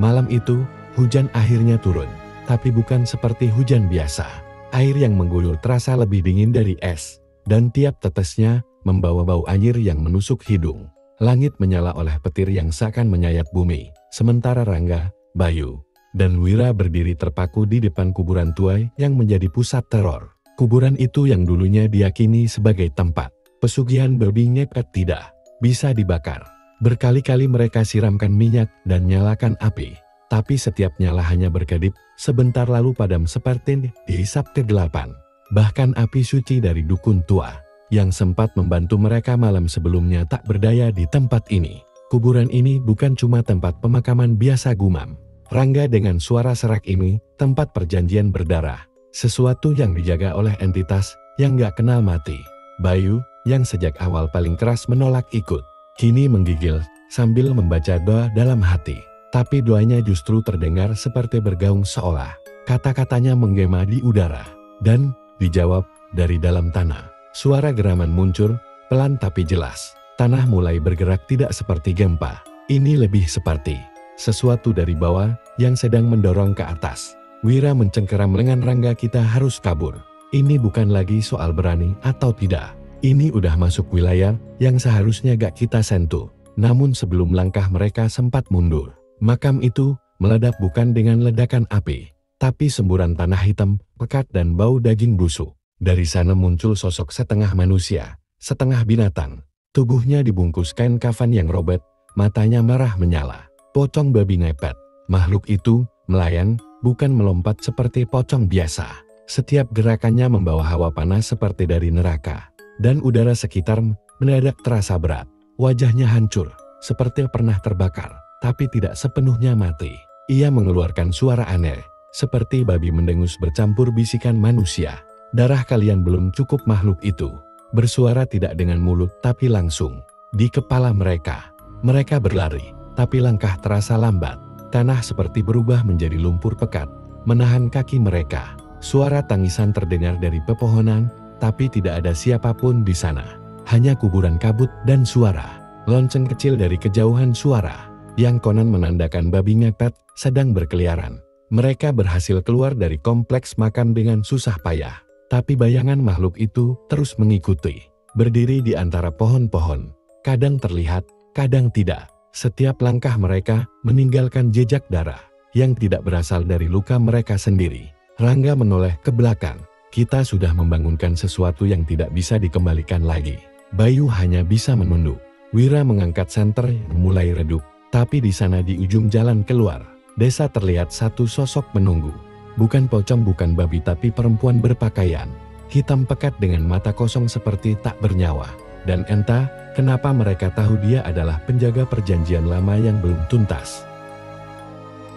Malam itu, hujan akhirnya turun. Tapi bukan seperti hujan biasa. Air yang mengguyur terasa lebih dingin dari es. Dan tiap tetesnya membawa bau anyir yang menusuk hidung. Langit menyala oleh petir yang seakan menyayat bumi. Sementara Rangga, Bayu, dan Wira berdiri terpaku di depan kuburan tua yang menjadi pusat teror. Kuburan itu yang dulunya diyakini sebagai tempat pesugihan babi ngepet tidak bisa dibakar. Berkali-kali mereka siramkan minyak dan nyalakan api. Tapi setiap nyala hanya berkedip, sebentar lalu padam seperti dihisap kegelapan. Bahkan api suci dari dukun tua yang sempat membantu mereka malam sebelumnya tak berdaya di tempat ini. Kuburan ini bukan cuma tempat pemakaman biasa, gumam Rangga dengan suara serak. Ini tempat perjanjian berdarah, sesuatu yang dijaga oleh entitas yang gak kenal mati. Bayu, yang sejak awal paling keras menolak ikut, kini menggigil sambil membaca doa dalam hati. Tapi doanya justru terdengar seperti bergaung, seolah kata-katanya menggema di udara. Dan dijawab dari dalam tanah. Suara geraman muncul, pelan tapi jelas. Tanah mulai bergerak, tidak seperti gempa. Ini lebih seperti sesuatu dari bawah yang sedang mendorong ke atas. Wira mencengkeram lengan Rangga. Kita harus kabur. Ini bukan lagi soal berani atau tidak. Ini udah masuk wilayah yang seharusnya gak kita sentuh. Namun sebelum langkah mereka sempat mundur, makam itu meledak, bukan dengan ledakan api, tapi semburan tanah hitam, pekat dan bau daging busuk. Dari sana muncul sosok setengah manusia, setengah binatang. Tubuhnya dibungkus kain kafan yang robek, matanya merah menyala. Pocong babi ngepet. Makhluk itu melayang, bukan melompat seperti pocong biasa. Setiap gerakannya membawa hawa panas seperti dari neraka. Dan udara sekitar mendadak terasa berat. Wajahnya hancur, seperti pernah terbakar, tapi tidak sepenuhnya mati. Ia mengeluarkan suara aneh, seperti babi mendengus bercampur bisikan manusia. Darah kalian belum cukup. Makhluk itu bersuara tidak dengan mulut tapi langsung di kepala mereka. Mereka berlari, tapi langkah terasa lambat. Tanah seperti berubah menjadi lumpur pekat, menahan kaki mereka. Suara tangisan terdengar dari pepohonan, tapi tidak ada siapapun di sana. Hanya kuburan kabut dan suara lonceng kecil dari kejauhan. Suara yang konon menandakan babi ngepet sedang berkeliaran. Mereka berhasil keluar dari kompleks makam dengan susah payah. Tapi bayangan makhluk itu terus mengikuti. Berdiri di antara pohon-pohon. Kadang terlihat, kadang tidak. Setiap langkah mereka meninggalkan jejak darah yang tidak berasal dari luka mereka sendiri. Rangga menoleh ke belakang. Kita sudah membangunkan sesuatu yang tidak bisa dikembalikan lagi. Bayu hanya bisa menunduk. Wira mengangkat senter yang mulai redup. Tapi di sana di ujung jalan keluar desa terlihat satu sosok menunggu. Bukan pocong, bukan babi, tapi perempuan berpakaian hitam pekat dengan mata kosong seperti tak bernyawa. Dan entah kenapa mereka tahu dia adalah penjaga perjanjian lama yang belum tuntas.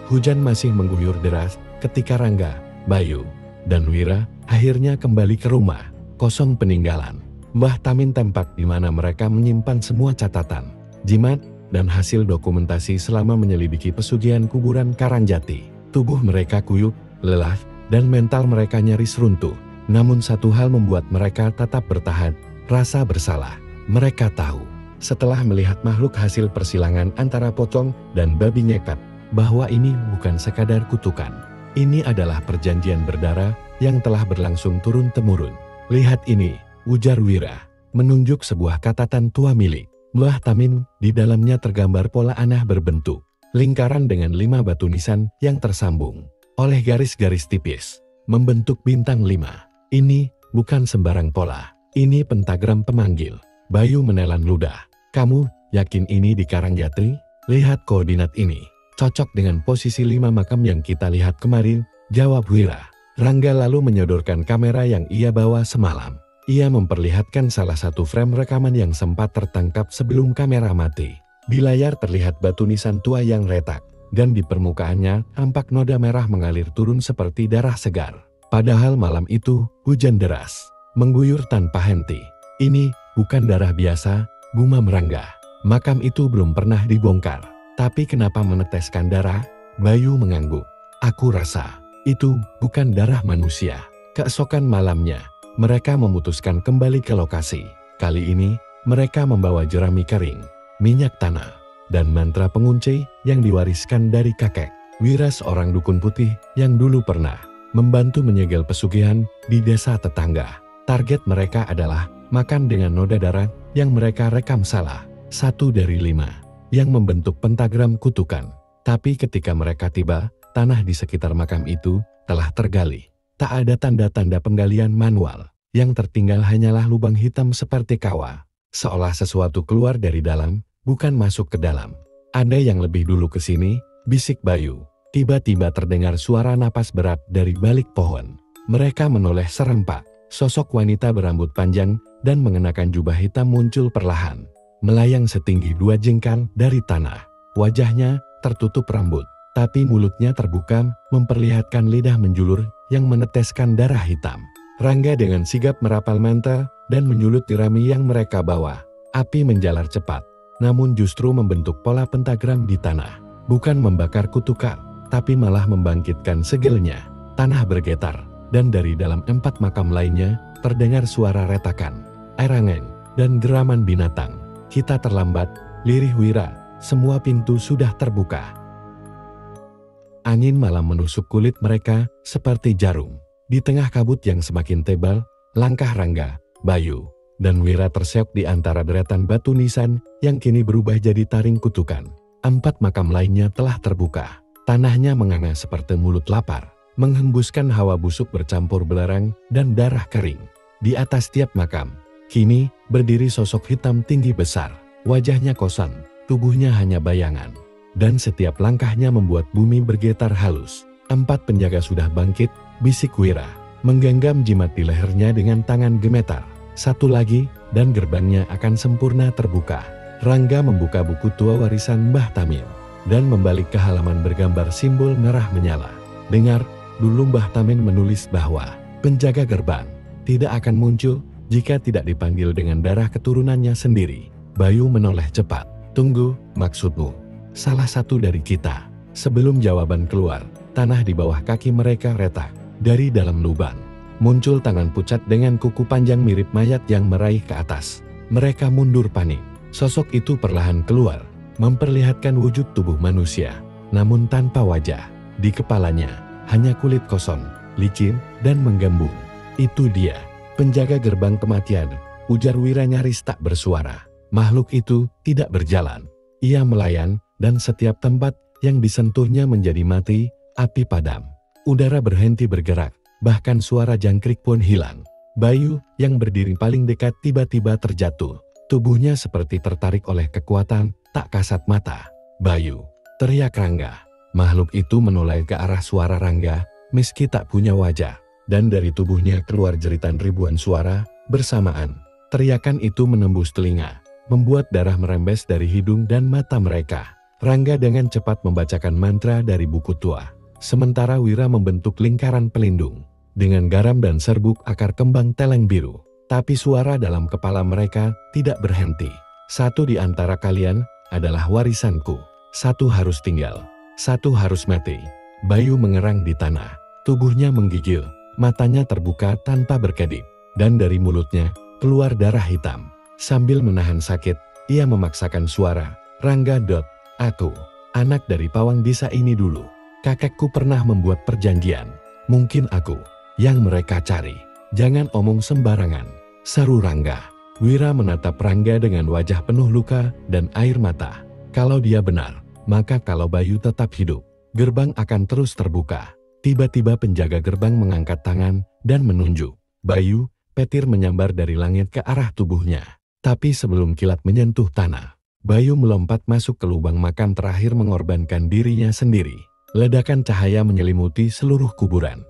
Hujan masih mengguyur deras ketika Rangga, Bayu, dan Wira akhirnya kembali ke rumah kosong peninggalan. Mbah Tamin tempat di mana mereka menyimpan semua catatan, jimat, dan hasil dokumentasi selama menyelidiki pesugihan kuburan Karangjati. Tubuh mereka kuyup, lelah, dan mental mereka nyaris runtuh. Namun satu hal membuat mereka tetap bertahan, rasa bersalah. Mereka tahu, setelah melihat makhluk hasil persilangan antara pocong dan babi ngepet, bahwa ini bukan sekadar kutukan. Ini adalah perjanjian berdarah yang telah berlangsung turun-temurun. Lihat ini, ujar Wira, menunjuk sebuah catatan tua milik Mbah Tamin. Di dalamnya tergambar pola anah berbentuk lingkaran dengan 5 batu nisan yang tersambung oleh garis-garis tipis, membentuk bintang 5. Ini bukan sembarang pola, ini pentagram pemanggil. Bayu menelan ludah. Kamu yakin ini di Karangjati? Lihat koordinat ini. Cocok dengan posisi 5 makam yang kita lihat kemarin, jawab Wira. Rangga lalu menyodorkan kamera yang ia bawa semalam. Ia memperlihatkan salah satu frame rekaman yang sempat tertangkap sebelum kamera mati. Di layar terlihat batu nisan tua yang retak, dan di permukaannya tampak noda merah mengalir turun seperti darah segar. Padahal malam itu, hujan deras mengguyur tanpa henti. Ini bukan darah biasa, gumam Rangga. Makam itu belum pernah dibongkar. Tapi kenapa meneteskan darah? Bayu mengangguk. Aku rasa itu bukan darah manusia. Keesokan malamnya, mereka memutuskan kembali ke lokasi. Kali ini, mereka membawa jerami kering, minyak tanah, dan mantra pengunci yang diwariskan dari kakek. Wira seorang dukun putih yang dulu pernah membantu menyegel pesugihan di desa tetangga. Target mereka adalah makan dengan noda darah yang mereka rekam salah 1 dari 5 yang membentuk pentagram kutukan. Tapi ketika mereka tiba, tanah di sekitar makam itu telah tergali. Tak ada tanda-tanda penggalian manual. Yang tertinggal hanyalah lubang hitam seperti kawah. Seolah sesuatu keluar dari dalam, bukan masuk ke dalam. Ada yang lebih dulu ke sini, bisik Bayu. Tiba-tiba terdengar suara napas berat dari balik pohon. Mereka menoleh serempak. Sosok wanita berambut panjang dan mengenakan jubah hitam muncul perlahan. Melayang setinggi 2 jengkal dari tanah. Wajahnya tertutup rambut, tapi mulutnya terbuka, memperlihatkan lidah menjulur yang meneteskan darah hitam. Rangga dengan sigap merapal mantra dan menyulut jerami yang mereka bawa. Api menjalar cepat, namun justru membentuk pola pentagram di tanah. Bukan membakar kutukan, tapi malah membangkitkan segelnya. Tanah bergetar, dan dari dalam 4 makam lainnya, terdengar suara retakan, air angin, dan geraman binatang. Kita terlambat, lirih Wira, semua pintu sudah terbuka. Angin malam menusuk kulit mereka seperti jarum. Di tengah kabut yang semakin tebal, langkah Rangga, Bayu, dan Wira terseok di antara deretan batu nisan yang kini berubah jadi taring kutukan. 4 makam lainnya telah terbuka. Tanahnya menganga seperti mulut lapar, menghembuskan hawa busuk bercampur belerang dan darah kering. Di atas tiap makam, kini berdiri sosok hitam tinggi besar. Wajahnya kosan, tubuhnya hanya bayangan. Dan setiap langkahnya membuat bumi bergetar halus. 4 penjaga sudah bangkit, bisik Wira, menggenggam jimat di lehernya dengan tangan gemetar. 1 lagi, dan gerbangnya akan sempurna terbuka. Rangga membuka buku tua warisan Mbah Tamin, dan membalik ke halaman bergambar simbol merah menyala. Dengar, dulu Mbah Tamin menulis bahwa penjaga gerbang tidak akan muncul jika tidak dipanggil dengan darah keturunannya sendiri. Bayu menoleh cepat. Tunggu, maksudmu? Salah satu dari kita. Sebelum jawaban keluar, tanah di bawah kaki mereka retak. Dari dalam lubang, muncul tangan pucat dengan kuku panjang mirip mayat yang meraih ke atas. Mereka mundur panik. Sosok itu perlahan keluar, memperlihatkan wujud tubuh manusia, namun tanpa wajah. Di kepalanya, hanya kulit kosong, licin, dan menggembung. Itu dia, penjaga gerbang kematian, ujar Wira nyaris tak bersuara. Makhluk itu tidak berjalan. Ia melayan, dan setiap tempat yang disentuhnya menjadi mati, api padam. Udara berhenti bergerak, bahkan suara jangkrik pun hilang. Bayu, yang berdiri paling dekat tiba-tiba terjatuh. Tubuhnya seperti tertarik oleh kekuatan, tak kasat mata. "Bayu!" teriak Rangga. Makhluk itu menoleh ke arah suara Rangga, meski tak punya wajah. Dan dari tubuhnya keluar jeritan ribuan suara, bersamaan. Teriakan itu menembus telinga, membuat darah merembes dari hidung dan mata mereka. Rangga dengan cepat membacakan mantra dari buku tua. Sementara Wira membentuk lingkaran pelindung dengan garam dan serbuk akar kembang teleng biru. Tapi suara dalam kepala mereka tidak berhenti. "Satu di antara kalian adalah warisanku. Satu harus tinggal. Satu harus mati." Bayu mengerang di tanah. Tubuhnya menggigil, matanya terbuka tanpa berkedip. Dan dari mulutnya keluar darah hitam. Sambil menahan sakit, ia memaksakan suara, "Rangga. Aku, anak dari pawang desa ini dulu. Kakekku pernah membuat perjanjian. Mungkin aku yang mereka cari. Jangan omong sembarangan," seru Rangga. Wira menatap Rangga dengan wajah penuh luka dan air mata. Kalau dia benar, maka kalau Bayu tetap hidup, gerbang akan terus terbuka. Tiba-tiba penjaga gerbang mengangkat tangan dan menunjuk. "Bayu!" Petir menyambar dari langit ke arah tubuhnya. Tapi sebelum kilat menyentuh tanah, Bayu melompat masuk ke lubang makam terakhir mengorbankan dirinya sendiri. Ledakan cahaya menyelimuti seluruh kuburan.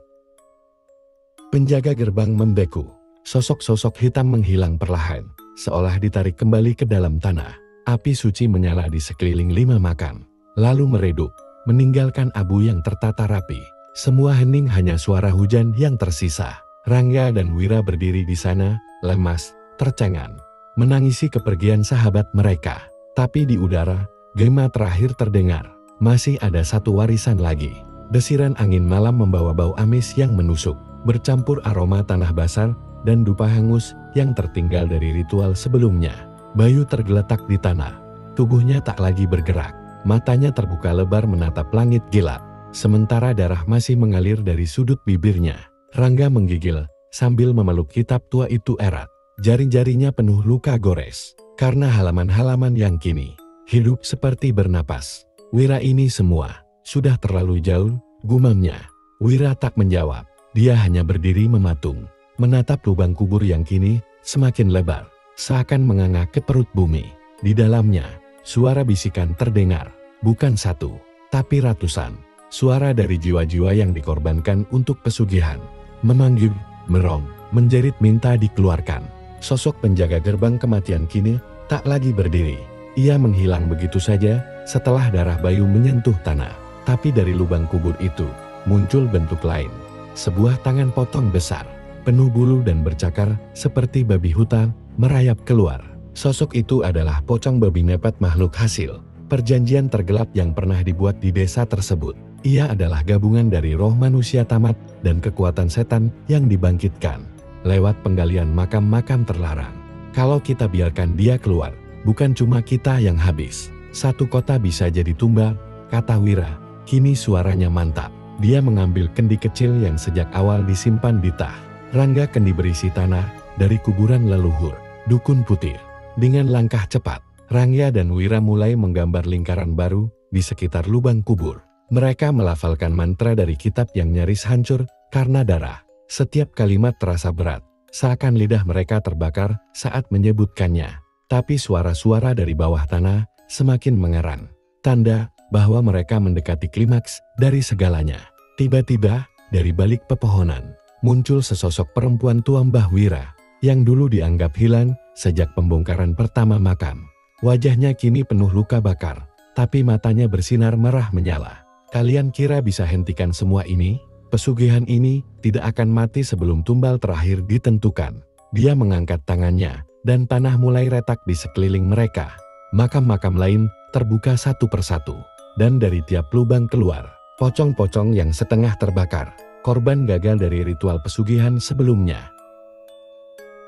Penjaga gerbang membeku. Sosok-sosok hitam menghilang perlahan, seolah ditarik kembali ke dalam tanah. Api suci menyala di sekeliling 5 makam, lalu meredup, meninggalkan abu yang tertata rapi. Semua hening, hanya suara hujan yang tersisa. Rangga dan Wira berdiri di sana, lemas, tercengang, menangisi kepergian sahabat mereka. Tapi di udara, gema terakhir terdengar. Masih ada satu warisan lagi. Desiran angin malam membawa bau amis yang menusuk, bercampur aroma tanah basah dan dupa hangus yang tertinggal dari ritual sebelumnya. Bayu tergeletak di tanah. Tubuhnya tak lagi bergerak. Matanya terbuka lebar menatap langit gelap. Sementara darah masih mengalir dari sudut bibirnya. Rangga menggigil sambil memeluk kitab tua itu erat. Jari-jarinya penuh luka gores karena halaman-halaman yang kini hidup seperti bernapas. "Wira, ini semua sudah terlalu jauh," gumamnya. Wira tak menjawab. Dia hanya berdiri mematung, menatap lubang kubur yang kini semakin lebar, seakan menganga ke perut bumi. Di dalamnya, suara bisikan terdengar, bukan satu, tapi ratusan. Suara dari jiwa-jiwa yang dikorbankan untuk pesugihan. Memanggil, merong, menjerit minta dikeluarkan. Sosok penjaga gerbang kematian kini tak lagi berdiri. Ia menghilang begitu saja setelah darah Bayu menyentuh tanah. Tapi dari lubang kubur itu muncul bentuk lain. Sebuah tangan potong besar, penuh bulu dan bercakar seperti babi hutan, merayap keluar. Sosok itu adalah pocong babi nepet, makhluk hasil perjanjian tergelap yang pernah dibuat di desa tersebut. Ia adalah gabungan dari roh manusia tamat dan kekuatan setan yang dibangkitkan lewat penggalian makam-makam terlarang. Kalau kita biarkan dia keluar, bukan cuma kita yang habis. Satu kota bisa jadi tumbal, kata Wira. Kini suaranya mantap. Dia mengambil kendi kecil yang sejak awal disimpan di tah. Rangga kendi berisi tanah dari kuburan leluhur, dukun putih. Dengan langkah cepat, Rangga dan Wira mulai menggambar lingkaran baru di sekitar lubang kubur. Mereka melafalkan mantra dari kitab yang nyaris hancur karena darah. Setiap kalimat terasa berat, seakan lidah mereka terbakar saat menyebutkannya. Tapi suara-suara dari bawah tanah semakin mengerang. Tanda bahwa mereka mendekati klimaks dari segalanya. Tiba-tiba, dari balik pepohonan, muncul sesosok perempuan tua Mbah Wira, yang dulu dianggap hilang sejak pembongkaran pertama makam. Wajahnya kini penuh luka bakar, tapi matanya bersinar merah menyala. Kalian kira bisa hentikan semua ini? Pesugihan ini tidak akan mati sebelum tumbal terakhir ditentukan. Dia mengangkat tangannya, dan tanah mulai retak di sekeliling mereka. Makam-makam lain terbuka satu persatu, dan dari tiap lubang keluar pocong-pocong yang setengah terbakar, korban gagal dari ritual pesugihan sebelumnya.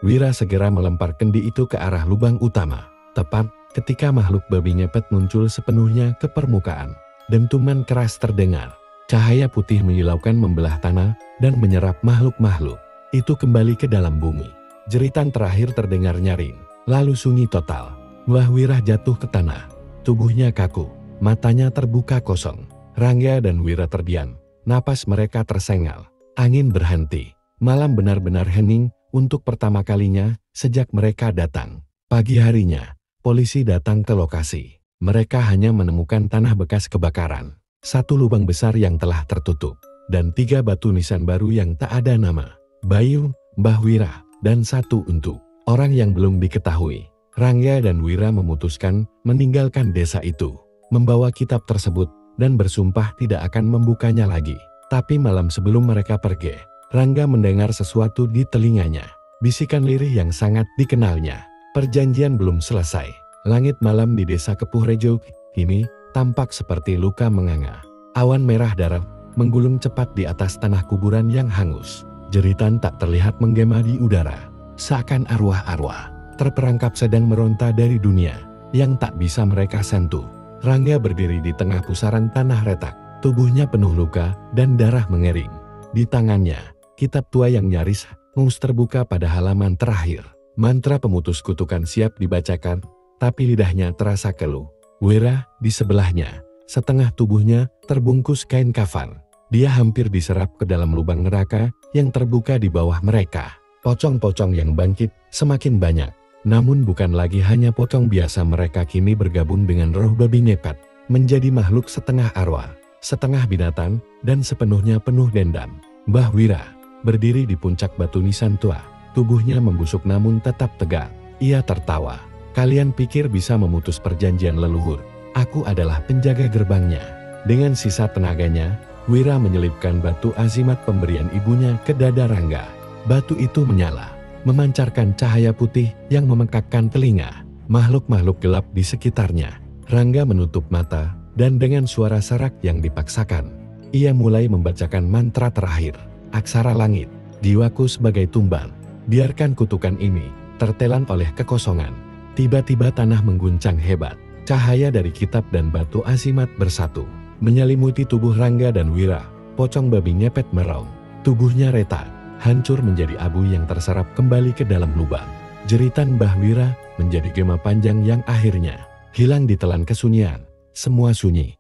Wira segera melempar kendi itu ke arah lubang utama. Tepat Ketika makhluk babi ngepet muncul sepenuhnya ke permukaan, dentuman keras terdengar. Cahaya putih menyilaukan membelah tanah dan menyerap makhluk-makhluk itu kembali ke dalam bumi. Jeritan terakhir terdengar nyaring, lalu sunyi total. Mbah Wira jatuh ke tanah. Tubuhnya kaku, matanya terbuka kosong. Rangga dan Wira terdiam, napas mereka tersengal. Angin berhenti. Malam benar-benar hening untuk pertama kalinya sejak mereka datang. Pagi harinya, polisi datang ke lokasi. Mereka hanya menemukan tanah bekas kebakaran. Satu lubang besar yang telah tertutup, dan 3 batu nisan baru yang tak ada nama. Bayu, Mbah Wira, dan 1 untuk orang yang belum diketahui. Rangga dan Wira memutuskan meninggalkan desa itu, membawa kitab tersebut, dan bersumpah tidak akan membukanya lagi. Tapi malam sebelum mereka pergi, Rangga mendengar sesuatu di telinganya. Bisikan lirih yang sangat dikenalnya. Perjanjian belum selesai. Langit malam di desa Kepuh Rejo kini tampak seperti luka menganga. Awan merah darah menggulung cepat di atas tanah kuburan yang hangus. Jeritan tak terlihat menggema di udara. Seakan arwah-arwah terperangkap sedang meronta dari dunia yang tak bisa mereka sentuh. Rangga berdiri di tengah pusaran tanah retak. Tubuhnya penuh luka dan darah mengering. Di tangannya, kitab tua yang nyaris hangus terbuka pada halaman terakhir. Mantra pemutus kutukan siap dibacakan, tapi lidahnya terasa keluh. Wira di sebelahnya, setengah tubuhnya terbungkus kain kafan. Dia hampir diserap ke dalam lubang neraka yang terbuka di bawah mereka. Pocong-pocong yang bangkit semakin banyak. Namun bukan lagi hanya pocong biasa, mereka kini bergabung dengan roh babi ngepet. Menjadi makhluk setengah arwah, setengah binatang, dan sepenuhnya penuh dendam. Mbah Wira berdiri di puncak batu nisan tua. Tubuhnya membusuk namun tetap tegak. Ia tertawa. Kalian pikir bisa memutus perjanjian leluhur? Aku adalah penjaga gerbangnya. Dengan sisa tenaganya, Wira menyelipkan batu azimat pemberian ibunya ke dada Rangga. Batu itu menyala, memancarkan cahaya putih yang memekakkan telinga. Makhluk-makhluk gelap di sekitarnya. Rangga menutup mata, dan dengan suara serak yang dipaksakan, ia mulai membacakan mantra terakhir. Aksara langit, jiwaku sebagai tumbal. Biarkan kutukan ini tertelan oleh kekosongan. Tiba-tiba tanah mengguncang hebat. Cahaya dari kitab dan batu azimat bersatu, menyelimuti tubuh Rangga dan Wira. Pocong babi ngepet meraung. Tubuhnya retak, hancur menjadi abu yang terserap kembali ke dalam lubang. Jeritan Mbah Wira menjadi gema panjang yang akhirnya hilang ditelan kesunyian. Semua sunyi.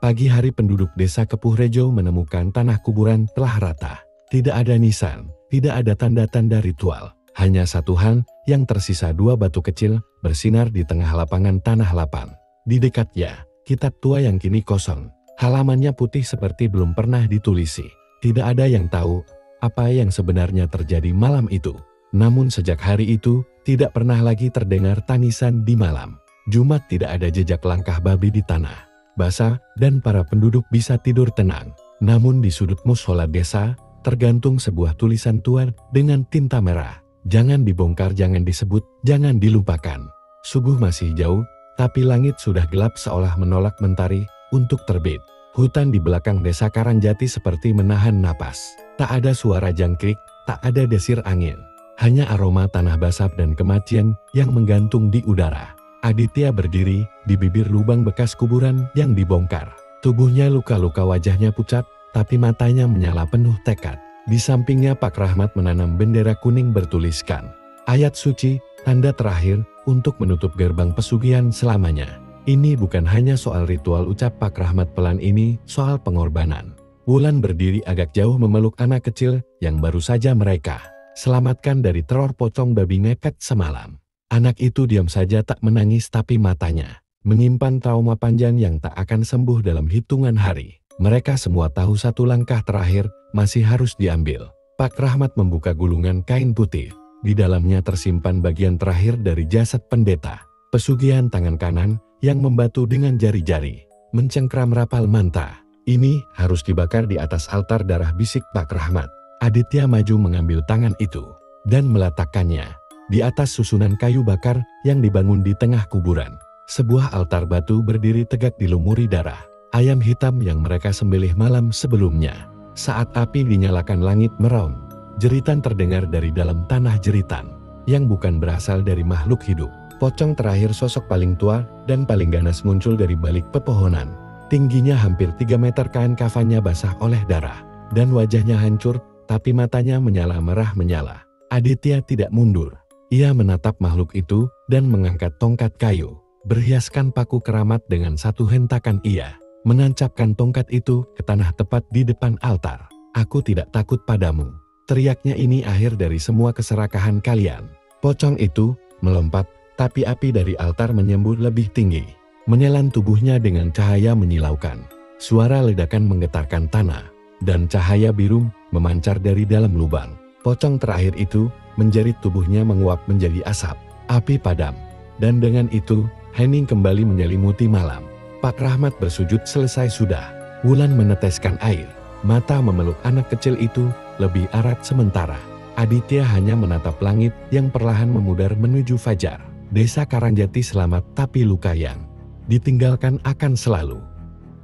Pagi hari penduduk desa Kepuh Rejo menemukan tanah kuburan telah rata. Tidak ada nisan, tidak ada tanda-tanda ritual. Hanya satu hal yang tersisa, 2 batu kecil bersinar di tengah lapangan tanah lapang. Di dekatnya, kitab tua yang kini kosong. Halamannya putih seperti belum pernah ditulisi. Tidak ada yang tahu apa yang sebenarnya terjadi malam itu. Namun sejak hari itu, tidak pernah lagi terdengar tangisan di malam. Jumat tidak ada jejak langkah babi di tanah basah dan para penduduk bisa tidur tenang. Namun di sudut mushola desa, tergantung sebuah tulisan tua dengan tinta merah. Jangan dibongkar, jangan disebut, jangan dilupakan. Subuh masih jauh, tapi langit sudah gelap seolah menolak mentari untuk terbit. Hutan di belakang desa Karangjati seperti menahan napas. Tak ada suara jangkrik, tak ada desir angin. Hanya aroma tanah basah dan kematian yang menggantung di udara. Aditya berdiri di bibir lubang bekas kuburan yang dibongkar. Tubuhnya luka-luka, wajahnya pucat, tapi matanya menyala penuh tekad. Di sampingnya Pak Rahmat menanam bendera kuning bertuliskan ayat suci, tanda terakhir untuk menutup gerbang pesugihan selamanya. Ini bukan hanya soal ritual, ucap Pak Rahmat pelan, ini soal pengorbanan. Wulan berdiri agak jauh memeluk anak kecil yang baru saja mereka selamatkan dari teror pocong babi ngepet semalam. Anak itu diam saja, tak menangis, tapi matanya menyimpan trauma panjang yang tak akan sembuh dalam hitungan hari. Mereka semua tahu satu langkah terakhir masih harus diambil. Pak Rahmat membuka gulungan kain putih. Di dalamnya tersimpan bagian terakhir dari jasad pendeta. Pesugihan tangan kanan yang membatu dengan jari-jari, mencengkram rapal mantra. Ini harus dibakar di atas altar darah, bisik Pak Rahmat. Aditya maju mengambil tangan itu dan meletakkannya di atas susunan kayu bakar yang dibangun di tengah kuburan. Sebuah altar batu berdiri tegak dilumuri darah ayam hitam yang mereka sembelih malam sebelumnya. Saat api dinyalakan, langit meraung. Jeritan terdengar dari dalam tanah, jeritan yang bukan berasal dari makhluk hidup. Pocong terakhir sosok paling tua dan paling ganas muncul dari balik pepohonan. Tingginya hampir 3 meter, kain kafannya basah oleh darah. Dan wajahnya hancur, tapi matanya menyala merah menyala. Aditya tidak mundur. Ia menatap makhluk itu dan mengangkat tongkat kayu. Berhiaskan paku keramat dengan satu hentakan ia menancapkan tongkat itu ke tanah tepat di depan altar. "Aku tidak takut padamu," teriaknya. "Ini akhir dari semua keserakahan kalian." Pocong itu melompat, tapi api dari altar menyembur lebih tinggi, menelan tubuhnya dengan cahaya menyilaukan. Suara ledakan menggetarkan tanah, dan cahaya biru memancar dari dalam lubang. Pocong terakhir itu menjerit, tubuhnya menguap menjadi asap. Api padam, dan dengan itu hening kembali menyelimuti malam. Pak Rahmat bersujud selesai sudah. Wulan meneteskan air. Mata memeluk anak kecil itu lebih erat sementara. Aditya hanya menatap langit yang perlahan memudar menuju fajar. Desa Karangjati selamat, tapi luka yang ditinggalkan akan selalu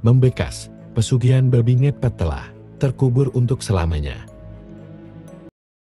membekas. Pesugihan babi ngepet telah terkubur untuk selamanya.